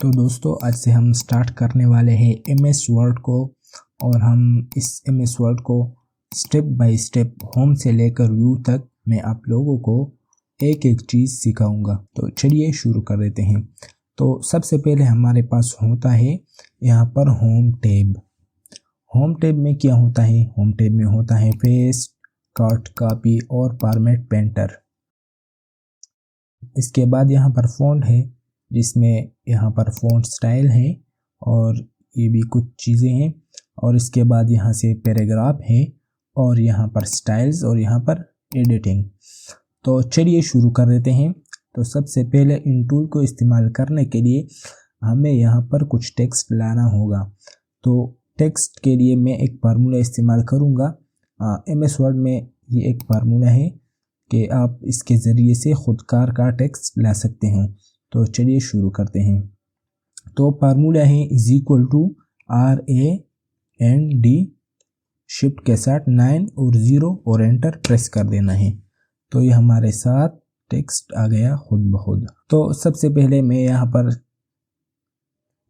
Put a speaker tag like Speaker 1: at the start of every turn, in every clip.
Speaker 1: तो दोस्तों आज से हम स्टार्ट करने वाले हैं एमएस वर्ड को, और हम इस एमएस वर्ड को स्टेप बाय स्टेप होम से लेकर व्यू तक मैं आप लोगों को एक एक चीज़ सिखाऊंगा। तो चलिए शुरू कर देते हैं। तो सबसे पहले हमारे पास होता है यहाँ पर होम टैब। होम टैब में क्या होता है? होम टैब में होता है पेस्ट, कट, कॉपी और फॉर्मेट पेंटर। इसके बाद यहाँ पर फ़ॉन्ट है, जिसमें यहाँ पर फ़ॉन्ट स्टाइल है और ये भी कुछ चीज़ें हैं। और इसके बाद यहाँ से पैराग्राफ है और यहाँ पर स्टाइल्स और यहाँ पर एडिटिंग। तो चलिए शुरू कर देते हैं। तो सबसे पहले इन टूल को इस्तेमाल करने के लिए हमें यहाँ पर कुछ टेक्स्ट लाना होगा। तो टेक्स्ट के लिए मैं एक फार्मूला इस्तेमाल करूँगा। एमएस वर्ड में ये एक फार्मूला है कि आप इसके ज़रिए से खुदकार का टेक्स्ट ला सकते हैं। तो चलिए शुरू करते हैं। तो फार्मूला है =RAND शिफ्ट के साथ 9 और 0 और एंटर प्रेस कर देना है। तो ये हमारे साथ टेक्स्ट आ गया खुद ब खुद। तो सबसे पहले मैं यहाँ पर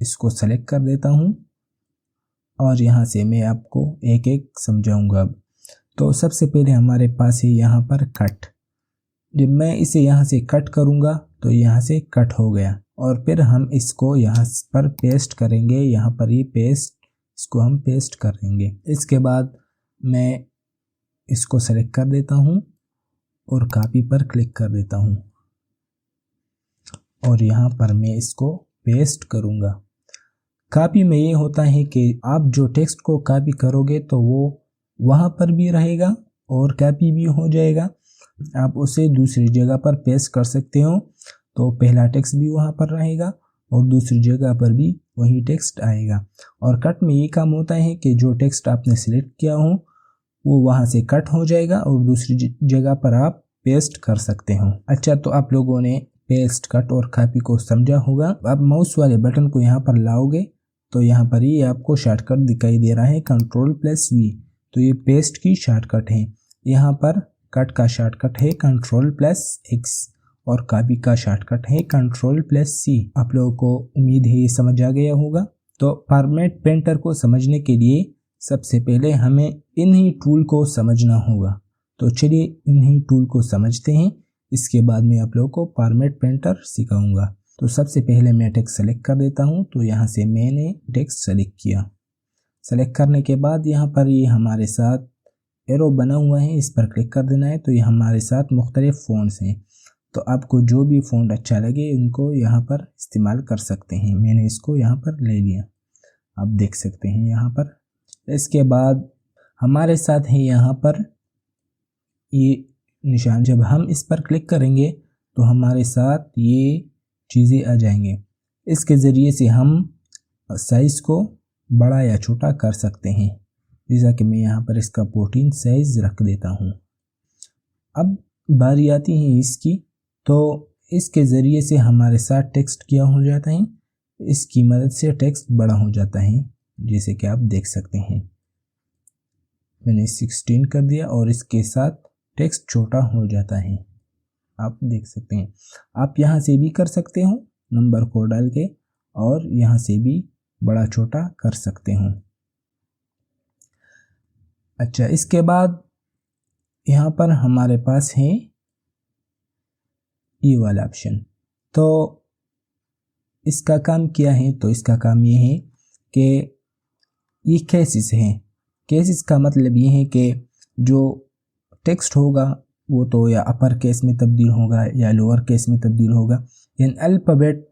Speaker 1: इसको सेलेक्ट कर देता हूँ और यहाँ से मैं आपको एक एक समझाऊंगा। तो सबसे पहले हमारे पास है यहाँ पर कट। जब मैं इसे यहाँ से कट करूँगा तो यहाँ से कट हो गया, और फिर हम इसको यहाँ पर पेस्ट करेंगे। यहाँ पर ये पेस्ट, इसको हम पेस्ट करेंगे। इसके बाद मैं इसको सेलेक्ट कर देता हूँ और कॉपी पर क्लिक कर देता हूँ और यहाँ पर मैं इसको पेस्ट करूँगा। कॉपी में ये होता है कि आप जो टेक्स्ट को कॉपी करोगे तो वो वहाँ पर भी रहेगा और कॉपी भी हो जाएगा। आप उसे दूसरी जगह पर पेस्ट कर सकते हो, तो पहला टेक्स्ट भी वहाँ पर रहेगा और दूसरी जगह पर भी वही टेक्स्ट आएगा। और कट में ये काम होता है कि जो टेक्स्ट आपने सिलेक्ट किया हो वो वहाँ से कट हो जाएगा और दूसरी जगह पर आप पेस्ट कर सकते हो। अच्छा, तो आप लोगों ने पेस्ट, कट और कॉपी को समझा होगा। आप माउस वाले बटन को यहाँ पर लाओगे तो यहाँ पर ये आपको शॉर्टकट दिखाई दे रहा है Ctrl+V। तो ये पेस्ट की शॉर्टकट है। यहाँ पर कट का शॉर्टकट है Ctrl+X और कॉपी का शॉर्टकट है Ctrl+C। आप लोगों को उम्मीद है ये समझ आ गया होगा। तो फॉर्मेट पेंटर को समझने के लिए सबसे पहले हमें इन्हीं टूल को समझना होगा। तो चलिए इन्हीं टूल को समझते हैं। इसके बाद मैं आप लोगों को फॉर्मेट पेंटर सिखाऊंगा। तो सबसे पहले मैं टेक्स्ट सेलेक्ट कर देता हूँ। तो यहाँ से मैंने टेक्स्ट सेलेक्ट किया। सेलेक्ट करने के बाद यहाँ पर ये हमारे साथ एरो बना हुआ है, इस पर क्लिक कर देना है। तो ये हमारे साथ मुख्तलिफ फ़ॉन्ट्स हैं। तो आपको जो भी फ़ॉन्ट अच्छा लगे उनको यहाँ पर इस्तेमाल कर सकते हैं। मैंने इसको यहाँ पर ले लिया, आप देख सकते हैं यहाँ पर। इसके बाद हमारे साथ है यहाँ पर ये निशान। जब हम इस पर क्लिक करेंगे तो हमारे साथ ये चीज़ें आ जाएंगे। इसके ज़रिए से हम साइज़ को बड़ा या छोटा कर सकते हैं। जैसा कि मैं यहाँ पर इसका 14 साइज़ रख देता हूँ। अब बारी आती है इसकी। तो इसके ज़रिए से हमारे साथ टेक्स्ट क्या हो जाता है, इसकी मदद से टेक्स्ट बड़ा हो जाता है, जैसे कि आप देख सकते हैं। मैंने 16 कर दिया और इसके साथ टेक्स्ट छोटा हो जाता है, आप देख सकते हैं। आप यहाँ से भी कर सकते हो नंबर को डाल के, और यहाँ से भी बड़ा छोटा कर सकते हो। अच्छा, इसके बाद यहाँ पर हमारे पास है ये वाला ऑप्शन। तो इसका काम क्या है? तो इसका काम ये है कि ये केसेस हैं। केसेस का मतलब ये है कि जो टेक्स्ट होगा वो तो या अपर केस में तब्दील होगा या लोअर केस में तब्दील होगा, यानी अल्फ़ाबेट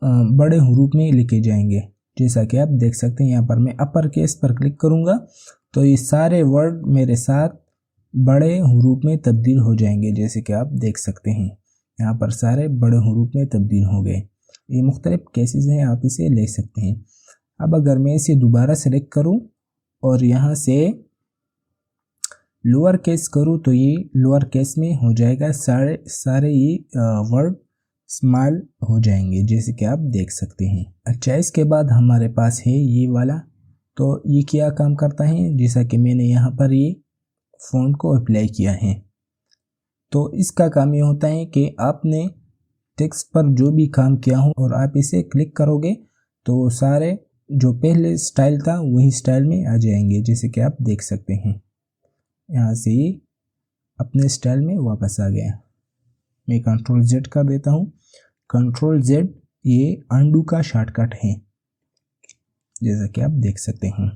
Speaker 1: बड़े हरूफ में लिखे जाएंगे। जैसा कि आप देख सकते हैं, यहाँ पर मैं अपर केस पर क्लिक करूँगा तो ये सारे वर्ड मेरे साथ बड़े हरूफ में तब्दील हो जाएंगे। जैसे कि आप देख सकते हैं यहाँ पर सारे बड़े हरूफ में तब्दील हो गए। ये मुख्तलिफ केसेस हैं, आप इसे ले सकते हैं। अब अगर मैं इसे दोबारा सेलेक्ट करूँ और यहाँ से लोअर केस करूँ तो ये लोअर केस में हो जाएगा। सारे ये वर्ड स्मॉल हो जाएंगे, जैसे कि आप देख सकते हैं। अच्छा, इसके बाद हमारे पास है ये वाला। तो ये क्या काम करता है? जैसा कि मैंने यहाँ पर ये फ़ॉन्ट को अप्लाई किया है, तो इसका काम ये होता है कि आपने टेक्स्ट पर जो भी काम किया हूँ और आप इसे क्लिक करोगे तो सारे जो पहले स्टाइल था वही स्टाइल में आ जाएंगे, जैसे कि आप देख सकते हैं। यहाँ से ये अपने स्टाइल में वापस आ गया। मैं कंट्रोल Z कर देता हूँ। कंट्रोल Z ये अंडू का शॉर्टकट है, जैसा कि आप देख सकते हैं।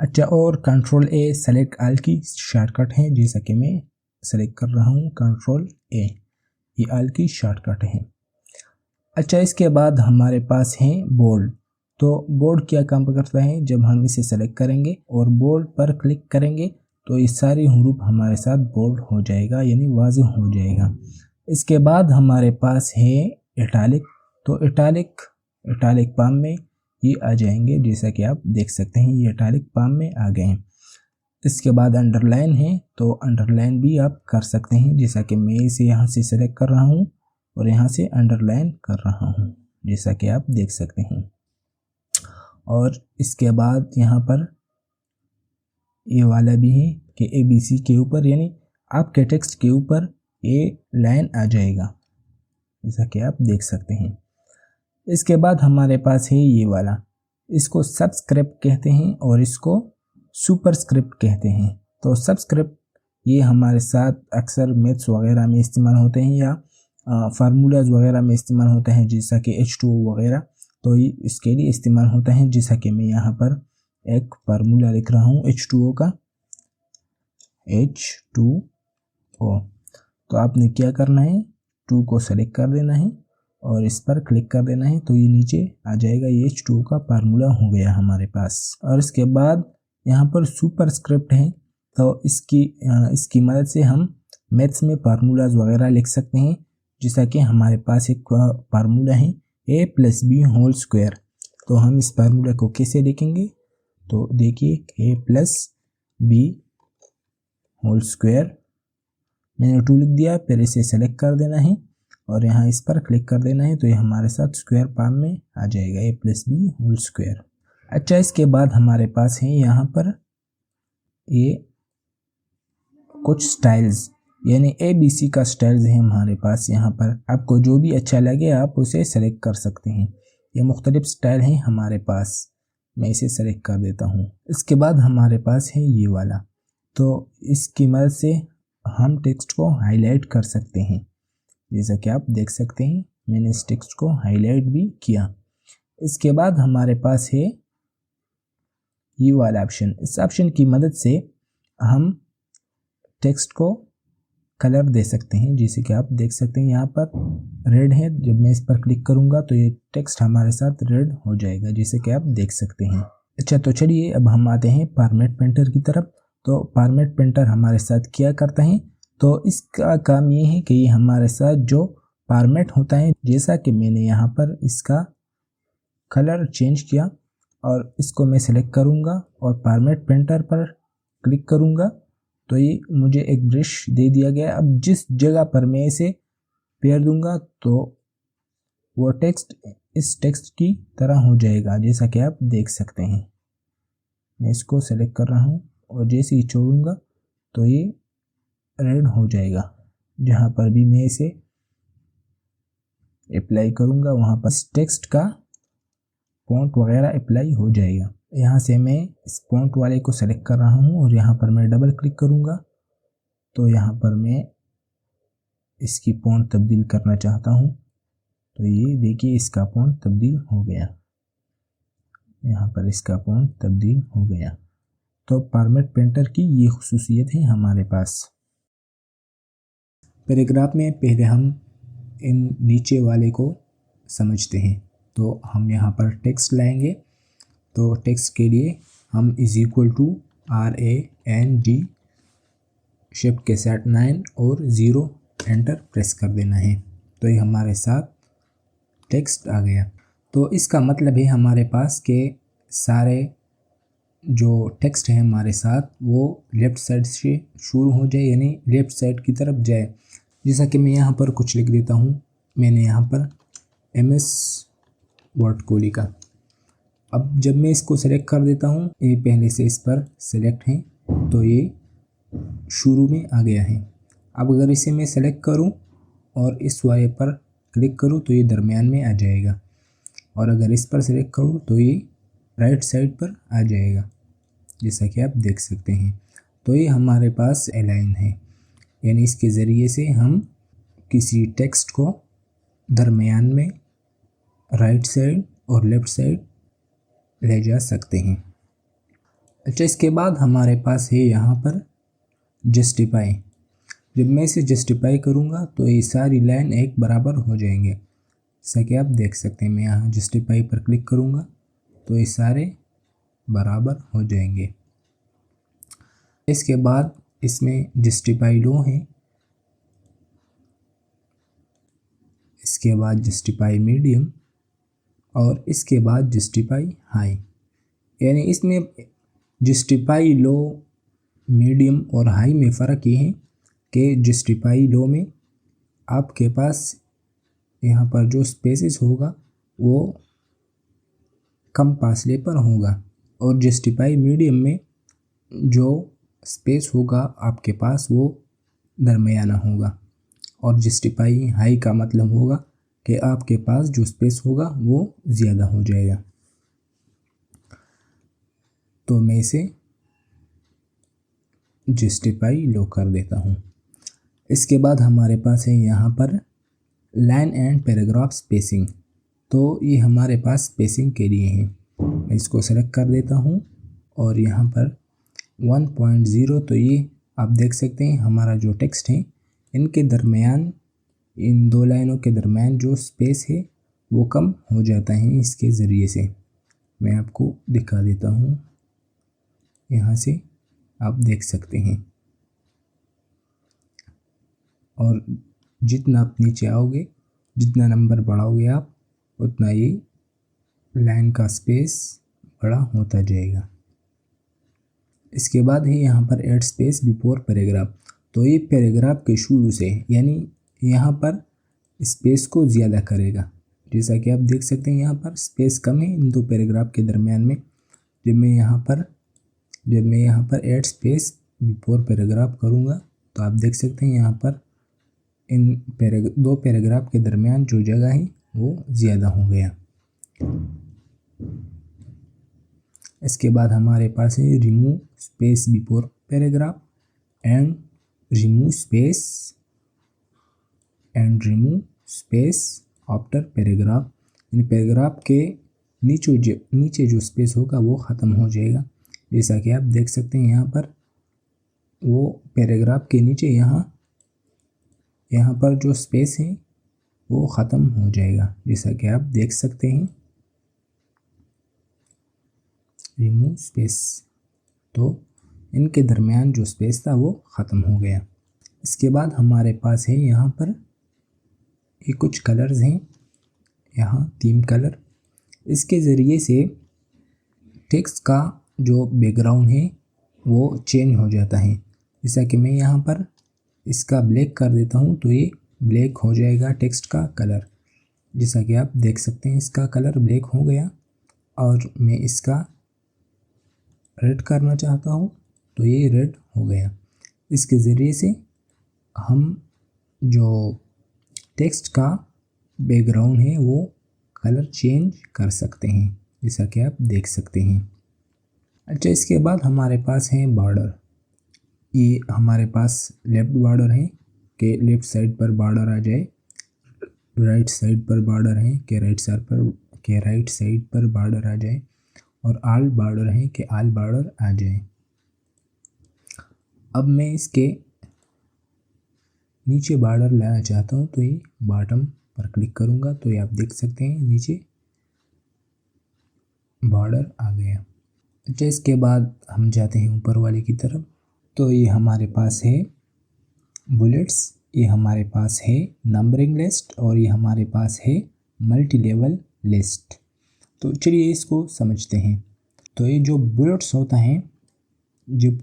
Speaker 1: अच्छा, और कंट्रोल A सेलेक्ट ऑल की शॉर्टकट है, जैसा कि मैं सेलेक्ट कर रहा हूँ कंट्रोल A, ये ऑल की शॉर्टकट है। अच्छा, इसके बाद हमारे पास है बोल्ड। तो बोल्ड क्या काम करता है, जब हम इसे सेलेक्ट करेंगे और बोल्ड पर क्लिक करेंगे तो ये सारी हरूफ हमारे साथ बोल्ड हो जाएगा, यानी वाज़ेह हो जाएगा। इसके बाद हमारे पास है इटालिक। तो इटालिक पाम में ये आ जाएंगे, जैसा कि आप देख सकते हैं ये इटालिक पाम में आ गए हैं। इसके बाद अंडरलाइन है, तो अंडरलाइन भी आप कर सकते हैं, जैसा कि मैं इसे यहाँ से सेलेक्ट कर रहा हूँ और यहाँ से अंडरलाइन कर रहा हूँ, जैसा कि आप देख सकते हैं। और इसके बाद यहाँ पर ये वाला भी है कि ABC के ऊपर, यानी आपके टेक्स्ट के ऊपर ये लाइन आ जाएगा, जैसा कि आप देख सकते हैं। इसके बाद हमारे पास है ये वाला, इसको सबस्क्रिप्ट कहते हैं और इसको सुपरस्क्रिप्ट कहते हैं। तो सबस्क्रिप्ट ये हमारे साथ अक्सर मैथ्स वगैरह में इस्तेमाल होते हैं या फार्मूलाज वगैरह में इस्तेमाल होते हैं, जैसा कि H2O वगैरह, तो ये इसके लिए इस्तेमाल होता है। जैसा कि मैं यहाँ पर एक फार्मूला लिख रहा हूँ H2O का, H2O। तो आपने क्या करना है, 2 को सेलेक्ट कर देना है और इस पर क्लिक कर देना है, तो ये नीचे आ जाएगा। ये H2O का फार्मूला हो गया हमारे पास। और इसके बाद यहाँ पर सुपरस्क्रिप्ट है, तो इसकी मदद से हम मैथ्स में फार्मूलाज वगैरह लिख सकते हैं। जैसा कि हमारे पास एक फार्मूला है A+B²। तो हम इस फार्मूला को कैसे लिखेंगे, तो देखिए A+B² मैंने 2 लिख दिया, फिर इसे सेलेक्ट कर देना है और यहाँ इस पर क्लिक कर देना है, तो ये हमारे साथ स्क्वायर फॉर्म में आ जाएगा A+B²। अच्छा, इसके बाद हमारे पास है यहाँ पर ये कुछ स्टाइल्स, यानी ABC का स्टाइल्स है हमारे पास। यहाँ पर आपको जो भी अच्छा लगे आप उसे सेलेक्ट कर सकते हैं। ये मुख्तलिफ स्टाइल हैं हमारे पास, मैं इसे सेलेक्ट कर देता हूँ। इसके बाद हमारे पास है ये वाला, तो इसकी मदद से हम टेक्स्ट को हाईलाइट कर सकते हैं, जैसा कि आप देख सकते हैं मैंने इस टेक्स्ट को हाईलाइट भी किया। इसके बाद हमारे पास है ये वाला ऑप्शन। इस ऑप्शन की मदद से हम टेक्स्ट को कलर दे सकते हैं, जैसे कि आप देख सकते हैं यहाँ पर रेड है। जब मैं इस पर क्लिक करूँगा तो ये टेक्स्ट हमारे साथ रेड हो जाएगा, जैसे कि आप देख सकते हैं। अच्छा, तो चलिए अब हम आते हैं फॉर्मेट पेंटर की तरफ। तो फॉर्मेट पेंटर हमारे साथ क्या करता है, तो इसका काम ये है कि ये हमारे साथ जो फॉर्मेट होता है, जैसा कि मैंने यहाँ पर इसका कलर चेंज किया और इसको मैं सेलेक्ट करूँगा और फॉर्मेट पेंटर पर क्लिक करूँगा तो ये मुझे एक ब्रश दे दिया गया। अब जिस जगह पर मैं इसे पेयर दूंगा तो वो टेक्स्ट इस टेक्स्ट की तरह हो जाएगा, जैसा कि आप देख सकते हैं। मैं इसको सेलेक्ट कर रहा हूँ और जैसे ही छोड़ूंगा तो ये रेड हो जाएगा। जहाँ पर भी मैं इसे अप्लाई करूँगा वहाँ पर टेक्स्ट का फॉन्ट वगैरह अप्लाई हो जाएगा। यहाँ से मैं इस फॉन्ट वाले को सेलेक्ट कर रहा हूँ और यहाँ पर मैं डबल क्लिक करूँगा तो यहाँ पर मैं इसकी फॉन्ट तब्दील करना चाहता हूँ। तो ये देखिए इसका फॉन्ट तब्दील हो गया, यहाँ पर इसका फॉन्ट तब्दील हो गया। तो फॉर्मेट पेंटर की ये खुसूसियत है हमारे पास। पैराग्राफ में पहले हम इन नीचे वाले को समझते हैं। तो हम यहाँ पर टेक्स्ट लाएंगे, तो टेक्स्ट के लिए हम =RANG शिफ्ट के साथ 9 और 0 एंटर प्रेस कर देना है। तो ये हमारे साथ टेक्स्ट आ गया। तो इसका मतलब है हमारे पास के सारे जो टेक्स्ट है हमारे साथ वो लेफ़्ट साइड से शुरू हो जाए, यानी लेफ़्ट साइड की तरफ जाए। जैसा कि मैं यहाँ पर कुछ लिख देता हूँ, मैंने यहाँ पर MS वर्ड को लिखा। अब जब मैं इसको सेलेक्ट कर देता हूँ, ये पहले से इस पर सेलेक्ट है तो ये शुरू में आ गया है। अब अगर इसे मैं सेलेक्ट करूँ और इस वाले पर क्लिक करूँ तो ये दरमियान में आ जाएगा, और अगर इस पर सिलेक्ट करूँ तो ये राइट साइड पर आ जाएगा, जैसा कि आप देख सकते हैं। तो ये हमारे पास अलाइन है, यानी इसके ज़रिए से हम किसी टेक्स्ट को दरमियान में राइट साइड और लेफ़्ट साइड ले जा सकते हैं। अच्छा, इसके बाद हमारे पास है यहाँ पर जस्टिफाई। जब मैं इसे जस्टिफाई करूँगा तो ये सारी लाइन एक बराबर हो जाएंगे, जैसा कि आप देख सकते हैं। मैं यहाँ जस्टिफाई पर क्लिक करूँगा तो ये सारे बराबर हो जाएंगे। इसके बाद इसमें जस्टिफाई लो है, इसके बाद जस्टिफाई मीडियम और इसके बाद जस्टिफाई हाई। यानी इसमें जस्टिफाई लो, मीडियम और हाई में फ़र्क ये है कि जस्टिफाई लो में आपके पास यहाँ पर जो स्पेसेस होगा वो कम फासले पर होगा, और जस्टिफाई मीडियम में जो स्पेस होगा आपके पास वो दरमियाना होगा, और जस्टिफाई हाई का मतलब होगा कि आपके पास जो स्पेस होगा वो ज़्यादा हो जाएगा। तो मैं इसे जस्टिफाई लो कर देता हूँ। इसके बाद हमारे पास है यहाँ पर लाइन एंड पैराग्राफ स्पेसिंग। तो ये हमारे पास स्पेसिंग के लिए है। मैं इसको सेलेक्ट कर देता हूँ और यहाँ पर 1.0, तो ये आप देख सकते हैं हमारा जो टेक्स्ट है इनके दरमियान, इन दो लाइनों के दरमियान जो स्पेस है वो कम हो जाता है इसके ज़रिए से। मैं आपको दिखा देता हूँ, यहाँ से आप देख सकते हैं। और जितना आप नीचे आओगे, जितना नंबर बढ़ाओगे आप, उतना ये लाइन का स्पेस बड़ा होता जाएगा। इसके बाद है यहाँ पर ऐड स्पेस बिफोर पैराग्राफ। तो ये पैराग्राफ के शुरू से, यानी यहाँ पर स्पेस को ज़्यादा करेगा। जैसा कि आप देख सकते हैं यहाँ पर स्पेस कम है इन दो पैराग्राफ के दरमियान में। जब मैं यहाँ पर ऐड स्पेस बिफोर पैराग्राफ करूँगा तो आप देख सकते हैं यहाँ पर इन दो पैराग्राफ के दरमियान जो जगह है वो ज़्यादा हो गया। इसके बाद हमारे पास है remove space before paragraph and remove space after paragraph. यानी पैराग्राफ के नीचे जो स्पेस होगा वो ख़त्म हो जाएगा। जैसा कि आप देख सकते हैं यहाँ पर वो पैराग्राफ के नीचे यहाँ पर जो स्पेस है वो ख़त्म हो जाएगा, जैसा कि आप देख सकते हैं। रिमूव स्पेस, तो इनके दरमियान जो स्पेस था वो ख़त्म हो गया। इसके बाद हमारे पास है यहाँ पर ये कुछ कलर्स हैं, यहाँ 3 कलर। इसके ज़रिए से टेक्स्ट का जो बैकग्राउंड है वो चेंज हो जाता है। जैसा कि मैं यहाँ पर इसका ब्लैक कर देता हूँ तो ये ब्लैक हो जाएगा टेक्स्ट का कलर। जैसा कि आप देख सकते हैं इसका कलर ब्लैक हो गया। और मैं इसका रेड करना चाहता हूँ तो ये रेड हो गया। इसके ज़रिए से हम जो टेक्स्ट का बैकग्राउंड है वो कलर चेंज कर सकते हैं, जैसा कि आप देख सकते हैं। अच्छा, इसके बाद हमारे पास है बॉर्डर। ये हमारे पास लेफ़्ट बॉर्डर है कि लेफ़्ट साइड पर बॉर्डर आ जाए, राइट साइड पर बॉर्डर है कि राइट साइड पर बॉर्डर आ जाए, और आल बॉर्डर है कि आल बॉर्डर आ जाए। अब मैं इसके नीचे बॉर्डर लाना चाहता हूँ तो ये बॉटम पर क्लिक करूँगा तो ये आप देख सकते हैं नीचे बॉर्डर आ गया। अच्छा, इसके बाद हम जाते हैं ऊपर वाले की तरफ। तो ये हमारे पास है बुलेट्स, ये हमारे पास है नंबरिंग लिस्ट, और ये हमारे पास है मल्टी लेवल लिस्ट। तो चलिए इसको समझते हैं। तो ये जो बुलेट्स होता है, जब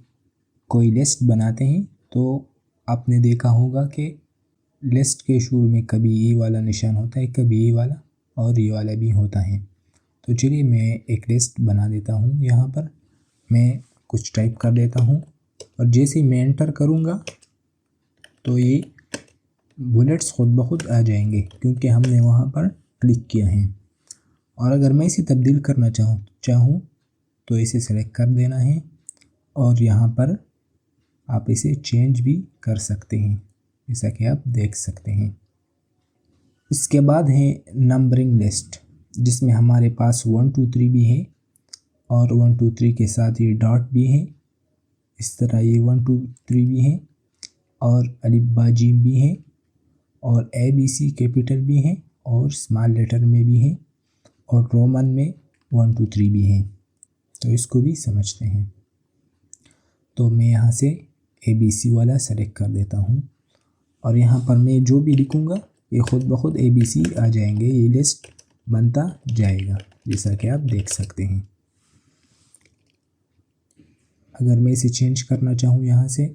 Speaker 1: कोई लिस्ट बनाते हैं तो आपने देखा होगा कि लिस्ट के शुरू में कभी ये वाला निशान होता है, कभी ये वाला, और ये वाला भी होता है। तो चलिए मैं एक लिस्ट बना देता हूँ। यहाँ पर मैं कुछ टाइप कर देता हूँ, और जैसे ही मैं एंटर करूँगा तो ये बुलेट्स खुद ब खुद आ जाएंगे क्योंकि हमने वहाँ पर क्लिक किया है। और अगर मैं इसे तब्दील करना चाहूँ तो इसे सेलेक्ट कर देना है और यहाँ पर आप इसे चेंज भी कर सकते हैं, जैसा कि आप देख सकते हैं। इसके बाद है नंबरिंग लिस्ट, जिसमें हमारे पास 1 2 3 भी है और 1 2 3 के साथ ये डॉट भी है। इस तरह ये 1 2 3 भी है और अलिफ बा जीम भी है और ABC कैपिटल भी है और स्मॉल लेटर में भी है और रोमन में 1 2 3 भी है। तो इसको भी समझते हैं। तो मैं यहाँ से ABC वाला सेलेक्ट कर देता हूँ और यहाँ पर मैं जो भी लिखूँगा ये खुद ब खुद ABC आ जाएंगे, ये लिस्ट बनता जाएगा, जैसा कि आप देख सकते हैं। अगर मैं इसे चेंज करना चाहूँ यहाँ से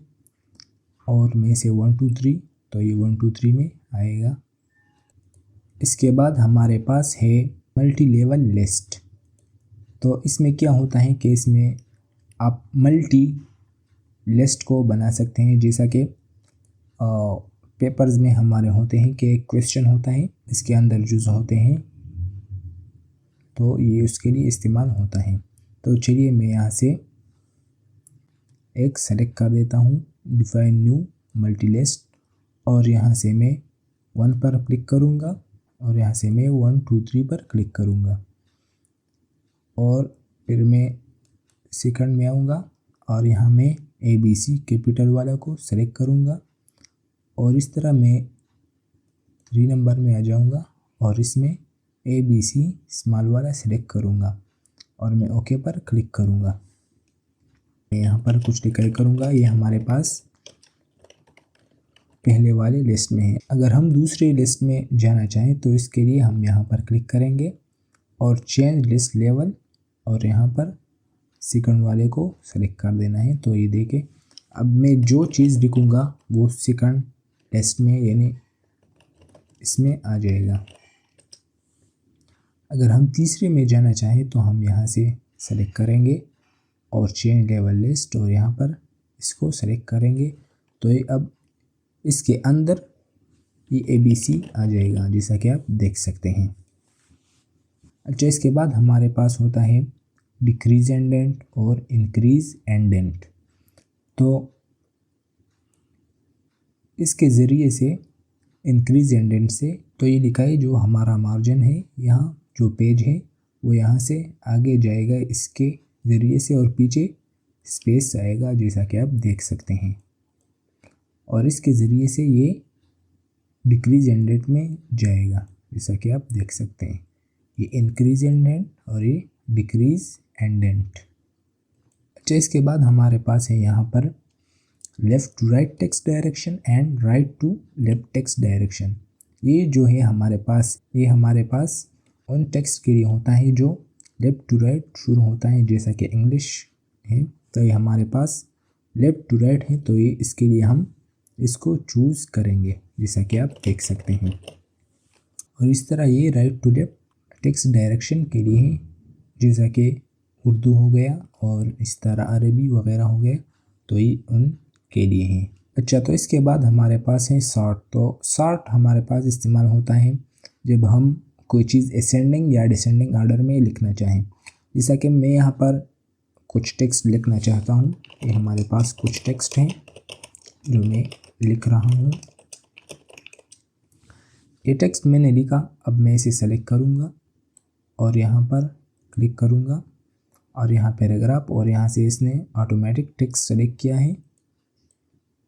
Speaker 1: और मैं इसे 1 2 3 तो ये 1 2 3 में आएगा। इसके बाद हमारे पास है मल्टी लेवल लिस्ट। तो इसमें क्या होता है कि इसमें आप मल्टी लिस्ट को बना सकते हैं, जैसा कि पेपर्स में हमारे होते हैं कि एक क्वेश्चन होता है, इसके अंदर जुज़ होते हैं, तो ये उसके लिए इस्तेमाल होता है। तो चलिए मैं यहाँ से एक सेलेक्ट कर देता हूँ, डिफाइन न्यू मल्टी लिस्ट, और यहाँ से मैं 1 पर क्लिक करूँगा और यहाँ से मैं 1 2 3 पर क्लिक करूँगा और फिर मैं सेकंड में आऊँगा और यहाँ मैं ABC कैपिटल वाला को सेलेक्ट करूँगा और इस तरह मैं 3 नंबर में आ जाऊँगा और इसमें ABC स्मॉल वाला सेलेक्ट करूँगा और मैं ओके पर क्लिक करूँगा। मैं यहाँ पर कुछ टिक करूँगा, ये हमारे पास पहले वाले लिस्ट में है। अगर हम दूसरे लिस्ट में जाना चाहें तो इसके लिए हम यहाँ पर क्लिक करेंगे और चेंज लिस्ट लेवल और यहाँ पर सेकंड वाले को सेलेक्ट कर देना है। तो ये देखें, अब मैं जो चीज़ लिखूँगा वो सेकंड लिस्ट में यानी इसमें आ जाएगा। अगर हम तीसरे में जाना चाहें तो हम यहाँ से सेलेक्ट करेंगे और चेंज लेवल लिस्ट और यहाँ पर इसको सेलेक्ट करेंगे तो ये अब इसके अंदर ये ABC आ जाएगा, जैसा कि आप देख सकते हैं। अच्छा, इसके बाद हमारे पास होता है डिक्रीज एंडेंट और इंक्रीज एंडेंट। तो इसके ज़रिए से इंक्रीज एंडेंट से तो ये लिखा है जो हमारा मार्जिन है, यहाँ जो पेज है वो यहाँ से आगे जाएगा इसके ज़रिए से और पीछे स्पेस आएगा, जैसा कि आप देख सकते हैं। और इसके ज़रिए से ये डिक्रीज एंडेंट में जाएगा, जैसा कि आप देख सकते हैं। ये इंक्रीज एंडेंट और ये डिक्रीज एंडेंट। अच्छा, इसके बाद हमारे पास है यहाँ पर left to right text direction and right to left text direction. ये जो है हमारे पास उन टेक्स्ट के लिए होता है जो लेफ़्ट टू राइट शुरू होता है, जैसा कि इंग्लिश है तो ये हमारे पास लेफ़्ट टू राइट है, तो ये इसके लिए हम इसको चूज़ करेंगे, जैसा कि आप देख सकते हैं। और इस तरह ये right to left text direction के लिए है, जैसा कि उर्दू हो गया और इस तरह अरबी वगैरह हो गया, तो ये उनके लिए है। अच्छा, तो इसके बाद हमारे पास है सॉर्ट। तो सॉर्ट हमारे पास इस्तेमाल होता है जब हम कोई चीज़ असेंडिंग या डिसेंडिंग ऑर्डर में लिखना चाहें। जैसा कि मैं यहाँ पर कुछ टेक्स्ट लिखना चाहता हूँ, ये हमारे पास कुछ टेक्स्ट हैं जो मैं लिख रहा हूँ। ये टेक्स्ट मैंने लिखा, अब मैं इसे सेलेक्ट करूँगा और यहाँ पर क्लिक करूँगा और यहाँ पैराग्राफ, और यहाँ से इसने ऑटोमेटिक टेक्स्ट सेलेक्ट किया है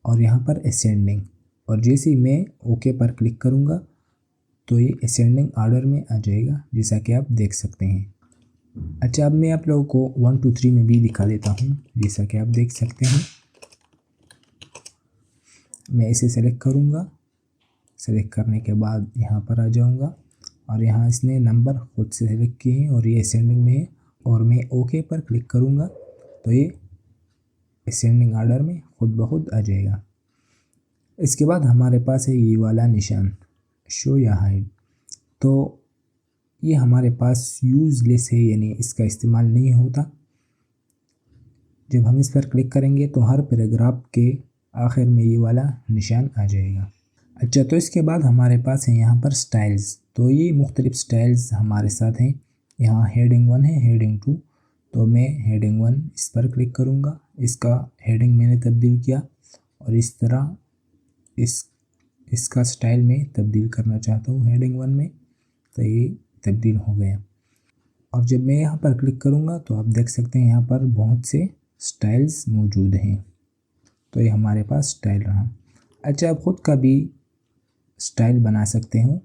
Speaker 1: और यहाँ पर असेंडिंग, और जैसे ही मैं ओके पर क्लिक करूँगा तो ये असेंडिंग ऑर्डर में आ जाएगा, जैसा कि आप देख सकते हैं। अच्छा, अब मैं आप लोगों को 1 2 3 में भी दिखा देता हूँ, जैसा कि आप देख सकते हैं। मैं इसे सेलेक्ट करूँगा, सेलेक्ट करने के बाद यहाँ पर आ जाऊँगा और यहाँ इसने नंबर खुद से सेलेक्ट किए हैं और ये असेंडिंग में है, और मैं ओके पर क्लिक करूँगा तो ये असेंडिंग ऑर्डर में खुद ब खुद आ जाएगा। इसके बाद हमारे पास है ये वाला निशान, शो या हाइड। तो ये हमारे पास यूज़लेस है, यानी इसका इस्तेमाल नहीं होता। जब हम इस पर क्लिक करेंगे तो हर पैराग्राफ के आखिर में ये वाला निशान आ जाएगा। अच्छा, तो इसके बाद हमारे पास है यहाँ पर स्टाइल्स। तो ये मुख्तलिफ स्टाइल्स हमारे साथ हैं। यहाँ हेडिंग 1 है, हेडिंग 2। तो मैं हेडिंग 1 इस पर क्लिक करूँगा। इसका हेडिंग मैंने तब्दील किया और इस तरह इसका स्टाइल में तब्दील करना चाहता हूँ हेडिंग 1 में। तो ये तब्दील हो गया। और जब मैं यहाँ पर क्लिक करूँगा तो आप देख सकते हैं यहाँ पर बहुत से स्टाइल्स मौजूद हैं। तो ये हमारे पास स्टाइल रहा। अच्छा, आप ख़ुद का भी स्टाइल बना सकते हो।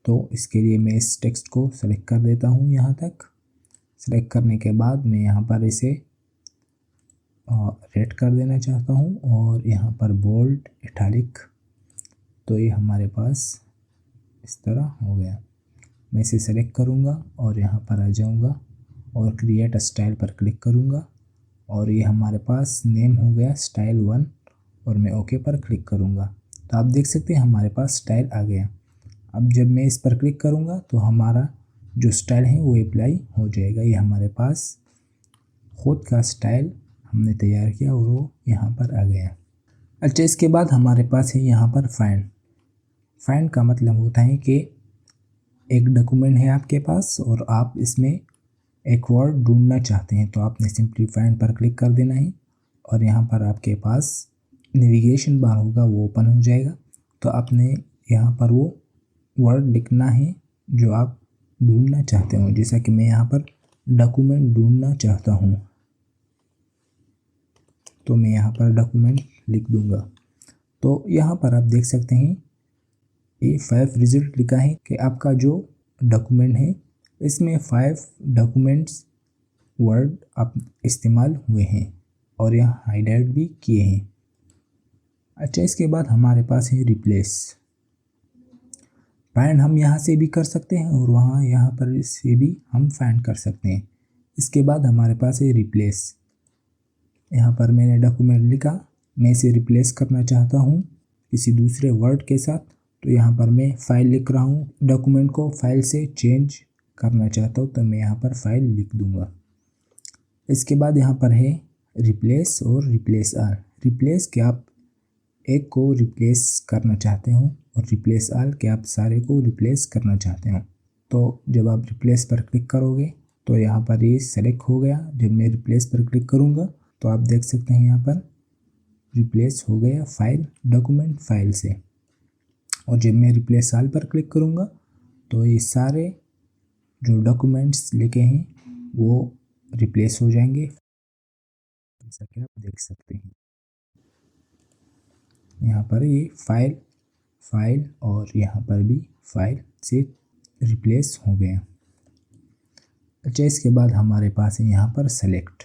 Speaker 1: तो इसके लिए मैं इस टेक्स्ट को सेलेक्ट कर देता हूँ। यहाँ तक सेलेक्ट करने के बाद मैं यहाँ पर इसे रेड कर देना चाहता हूँ और यहाँ पर बोल्ड, इटैलिक। तो ये हमारे पास इस तरह हो गया। मैं इसे सेलेक्ट करूँगा और यहाँ पर आ जाऊँगा और क्रिएट स्टाइल पर क्लिक करूँगा और ये हमारे पास नेम हो गया स्टाइल 1 और मैं ओके पर क्लिक करूँगा। तो आप देख सकते हैं हमारे पास स्टाइल आ गया। अब जब मैं इस पर क्लिक करूँगा तो हमारा जो स्टाइल है वो अप्लाई हो जाएगा। ये हमारे पास ख़ुद का स्टाइल हमने तैयार किया और वो यहाँ पर आ गया। अच्छा, इसके बाद हमारे पास है यहाँ पर फाइंड। फाइंड का मतलब होता है कि एक डॉक्यूमेंट है आपके पास और आप इसमें एक वर्ड ढूंढना चाहते हैं। तो आपने सिंपली फाइंड पर क्लिक कर देना है और यहाँ पर आपके पास नेविगेशन बार होगा, वो ओपन हो जाएगा। तो आपने यहाँ पर वो वर्ड लिखना है जो आप ढूंढना चाहते हो। जैसा कि मैं यहाँ पर डॉक्यूमेंट ढूंढना चाहता हूँ, तो मैं यहाँ पर डॉक्यूमेंट लिख दूँगा। तो यहाँ पर आप देख सकते हैं ये 5 रिजल्ट लिखा है कि आपका जो डॉक्यूमेंट है इसमें 5 डॉक्यूमेंट्स वर्ड आप इस्तेमाल हुए हैं और यहाँ हाईलाइट भी किए हैं। अच्छा, इसके बाद हमारे पास है रिप्लेस। फाइंड हम यहाँ से भी कर सकते हैं और यहाँ पर से भी हम फाइंड कर सकते हैं। इसके बाद हमारे पास है रिप्लेस। यहाँ पर मैंने डॉक्यूमेंट लिखा, मैं इसे रिप्लेस करना चाहता हूँ किसी दूसरे वर्ड के साथ। तो यहाँ पर मैं फ़ाइल लिख रहा हूँ, डॉक्यूमेंट को फाइल से चेंज करना चाहता हूँ। तो मैं यहाँ पर फाइल लिख दूँगा। इसके बाद यहाँ पर है रिप्लेस और रिप्लेस आल। रिप्लेस के आप एक को रिप्लेस करना चाहते हो और रिप्लेस आल के आप सारे को रिप्लेस करना चाहते हो। तो जब आप रिप्लेस पर क्लिक करोगे तो यहाँ पर ये सेलेक्ट हो गया। जब मैं रिप्लेस पर क्लिक करूँगा तो आप देख सकते हैं यहाँ पर रिप्लेस हो गया फाइल, डॉक्यूमेंट फाइल से। और जब मैं रिप्लेस आल पर क्लिक करूँगा तो ये सारे जो डॉक्यूमेंट्स लिखे हैं वो रिप्लेस हो जाएंगे, जैसा कि आप देख सकते हैं। यहाँ पर ये फाइल और यहाँ पर भी फाइल से रिप्लेस हो गया। अच्छा, इसके बाद हमारे पास है यहाँ पर सेलेक्ट।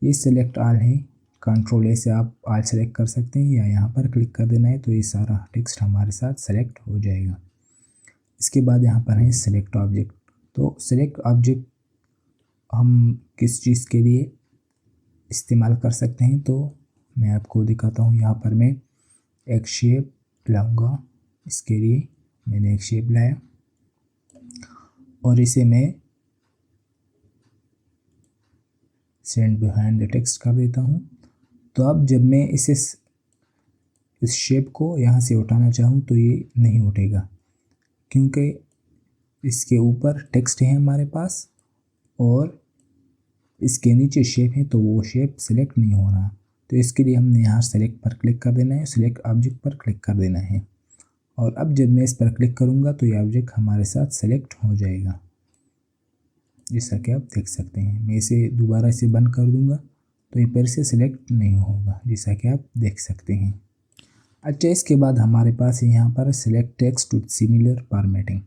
Speaker 1: ये सेलेक्ट आल है। कंट्रोल ए से आप आल सेलेक्ट कर सकते हैं या यहाँ पर क्लिक कर देना है तो ये सारा टेक्स्ट हमारे साथ सेलेक्ट हो जाएगा। इसके बाद यहाँ पर है सेलेक्ट ऑब्जेक्ट। तो सेलेक्ट ऑब्जेक्ट हम किस चीज़ के लिए इस्तेमाल कर सकते हैं तो मैं आपको दिखाता हूँ। यहाँ पर मैं एक शेप लाऊंगा। इसके लिए मैंने एक शेप लाया और इसे मैं सेंड बिहाइंड द टेक्स्ट कर देता हूँ। तो अब जब मैं इस शेप को यहाँ से उठाना चाहूँ तो ये नहीं उठेगा, क्योंकि इसके ऊपर टेक्स्ट है हमारे पास और इसके नीचे शेप है, तो वो शेप सेलेक्ट नहीं हो रहा। तो इसके लिए हमने यहाँ सेलेक्ट पर क्लिक कर देना है, सेलेक्ट ऑब्जेक्ट पर क्लिक कर देना है। और अब जब मैं इस पर क्लिक करूँगा तो ये ऑब्जेक्ट हमारे साथ सेलेक्ट हो जाएगा, जैसा कि आप देख सकते हैं। मैं इसे दोबारा से बंद कर दूँगा तो ये फिर से सिलेक्ट नहीं होगा, जैसा कि आप देख सकते हैं। अच्छा, इसके बाद हमारे पास है यहाँ पर select text with similar formatting.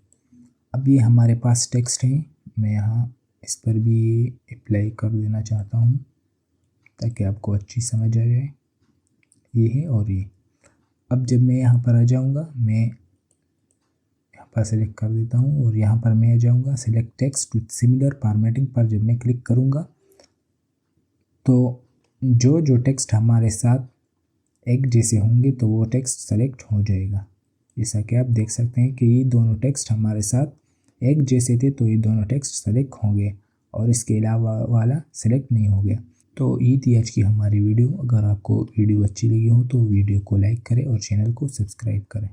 Speaker 1: अब ये हमारे पास टेक्स्ट है, मैं यहाँ इस पर भी अप्लाई कर देना चाहता हूँ ताकि आपको अच्छी समझ आ जाए। ये है और ये। अब जब मैं यहाँ पर आ जाऊँगा, मैं यहाँ पर सेलेक्ट कर देता हूँ और यहाँ पर मैं आ जाऊँगा select text with similar formatting पर। जब मैं क्लिक करूँगा तो जो टेक्स्ट हमारे साथ एक जैसे होंगे तो वो टेक्स्ट सेलेक्ट हो जाएगा। जैसा कि आप देख सकते हैं कि ये दोनों टेक्स्ट हमारे साथ एक जैसे थे तो ये दोनों टेक्स्ट सेलेक्ट हो गए और इसके अलावा वाला सेलेक्ट नहीं हो गया। तो ये थी आज की हमारी वीडियो। अगर आपको वीडियो अच्छी लगी हो तो वीडियो को लाइक करें और चैनल को सब्सक्राइब करें।